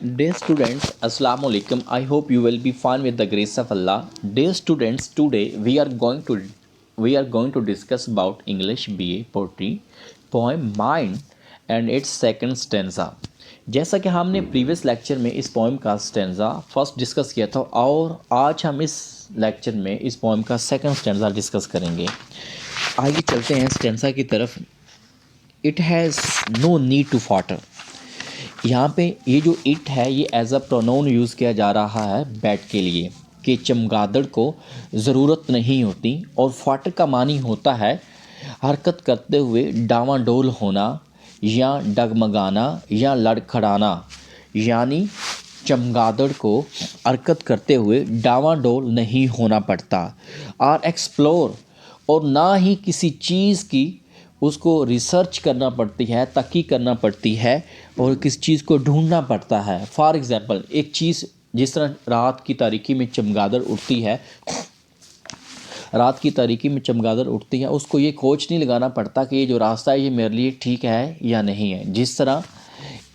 Dear students, Assalamu alaikum. I hope you will be fine with the grace of Allah. Dear students, today we are going to discuss about English BA poetry poem Mind and its second stanza. जैसा कि हमने previous lecture में इस poem का stanza first discuss किया था और आज हम इस लेक्चर में इस पोएम का सेकंड स्टेंजा डिस्कस करेंगे। आगे चलते हैं स्टेंजा की तरफ। It has no need to falter. यहाँ पे ये जो इट है ये एज अ प्रोनाउन यूज़ किया जा रहा है बैट के लिए कि चमगादड़ को ज़रूरत नहीं होती, और फाटर का मानी होता है हरकत करते हुए डावाडोल होना या डगमगाना या लड़खड़ाना, यानी चमगादड़ को हरकत करते हुए डावाडोल नहीं होना पड़ता। और एक्सप्लोर, और ना ही किसी चीज़ की उसको रिसर्च करना पड़ती है, तहक़ीक़ करना पड़ती है और किस चीज़ को ढूंढना पड़ता है। फॉर एग्ज़ाम्पल, एक चीज़ जिस तरह रात की तारीकी में चमगादड़ उड़ती है, उसको ये खोज नहीं लगाना पड़ता कि ये जो रास्ता है ये मेरे लिए ठीक है या नहीं है। जिस तरह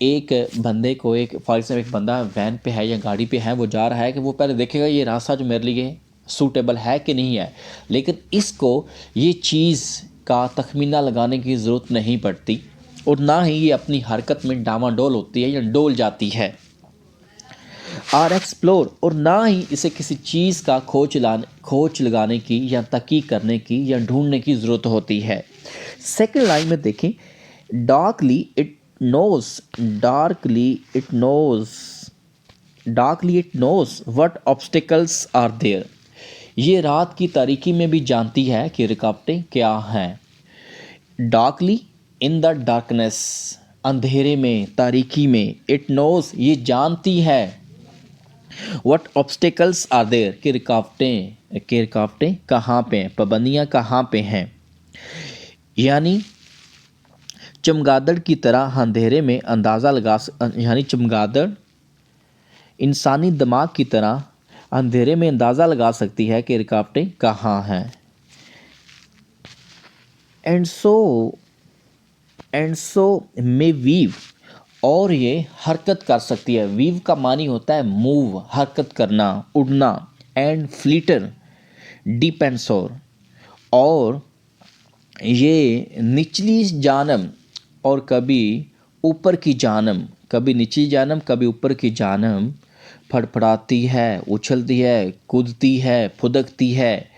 एक बंदे को फॉर एग्जाम्पल एक बंदा वैन पे है या गाड़ी पे है, वो जा रहा है कि वो पहले देखेगा ये रास्ता जो मेरे लिए सूटेबल है कि नहीं है, लेकिन इसको ये चीज़ का तखमीना लगाने की ज़रूरत नहीं पड़ती और ना ही ये अपनी हरकत में डामाडोल होती है या डोल जाती है। और एक्सप्लोर, और ना ही इसे किसी चीज़ का खोज लगाने की या तहक़ीक़ करने की या ढूंढने की ज़रूरत होती है। सेकंड लाइन में देखें, darkly it knows what obstacles are there. ये रात की तारीकी में भी जानती है कि रुकावटें क्या हैं। डार्कली, इन द डार्कनेस, अंधेरे में, तारीकी में। इट नोज़, ये जानती है। व्हाट ऑब्स्टिकल्स आर देयर, कि रुकावटें कहाँ पे हैं, पाबंदियाँ कहाँ पे हैं। यानी चमगादड़ की तरह अंधेरे में चमगादड़ इंसानी दिमाग की तरह अंधेरे में अंदाज़ा लगा सकती है कि रुकावटें कहाँ हैं। एंड सो मे वीव, और ये हरकत कर सकती है। वीव का मानी होता है मूव, हरकत करना, उड़ना। एंड फ्लीटर, डीप एंड सोर, और ये निचली जानब और कभी ऊपर की जानब, कभी निचली जानब कभी ऊपर की जानब फड़फड़ाती है, उछलती है, कूदती है, फुदकती है।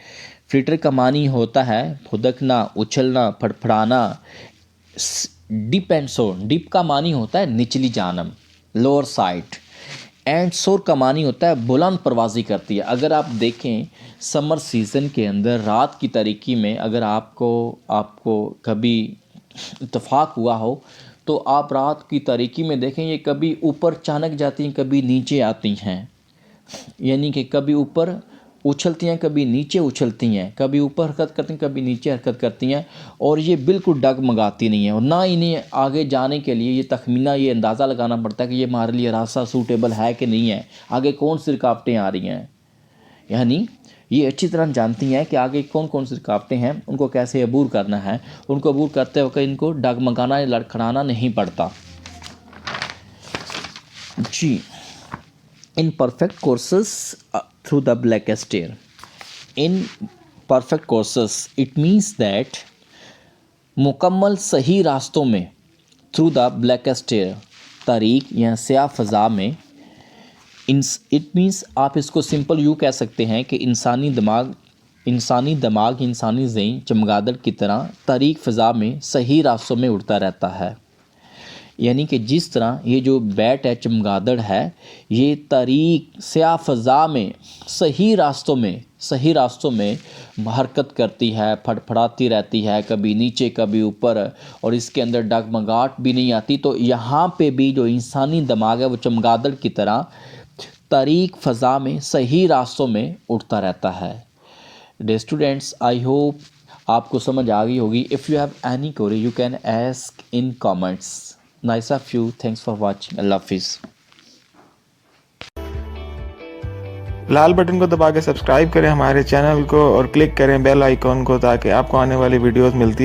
फ्लिटर का मानी होता है फुदकना, उछलना, फड़फड़ाना। डिप एंड सोर, डिप का मानी होता है निचली जानब, लोअर साइड। एंड सोर का मानी होता है बुलंद परवाज़ी करती है। अगर आप देखें समर सीज़न के अंदर रात की तारीकी में अगर आपको कभी इत्तेफाक हुआ हो तो आप रात की तारीकी में देखें ये कभी ऊपर अचानक जाती हैं, कभी नीचे आती हैं, यानी कि कभी ऊपर उछलती हैं, कभी नीचे उछलती हैं, कभी ऊपर हरकत करती हैं, कभी नीचे हरकत करती हैं, और ये बिल्कुल डगमगाती नहीं है। और ना इन्हें आगे जाने के लिए ये तखमीना, ये अंदाज़ा लगाना पड़ता है कि ये हमारे लिए रास्ता सूटेबल है कि नहीं है, आगे कौन सी रुकावटें आ रही हैं। यानी ये अच्छी तरह जानती हैं कि आगे कौन कौन सी रुकावटें हैं, उनको कैसे अबूर करना है। उनको अबूर करते वक्त इनको डगमगाना या लड़खड़ाना नहीं पड़ता जी। In perfect courses through the blackest air. In perfect courses it means that मुकम्मल सही रास्तों में, थ्रू द ब्लैकेस्ट एयर, तारीक या स्याह फ़ज़ा में। इट मीन्स आप इसको सिंपल यूँ कह सकते हैं कि इंसानी दिमाग, इंसानी ज़हन चमगादड़ की तरह तारीक फ़ज़ा में सही रास्तों में उड़ता रहता है। यानी कि जिस तरह ये जो बैट है, चमगादड़ है, ये तारीक स्याह फ़ज़ा में सही रास्तों में हरकत करती है, फड़फड़ाती रहती है, कभी नीचे कभी ऊपर, और इसके अंदर डगमगाहट भी नहीं आती। तो यहाँ पे भी जो इंसानी दिमाग है वो चमगादड़ की तरह तारीक फ़ज़ा में सही रास्तों में उड़ता रहता है। डियर स्टूडेंट्स, आई होप आपको समझ आ गई होगी। If you have any query you can ask in comments. Nice of you, thanks for watching, अल्लाह हाफिज़। लाल बटन को दबा के सब्सक्राइब करें हमारे चैनल को और क्लिक करें बेल आइकॉन को, ताकि आपको आने वाली वीडियोस मिलती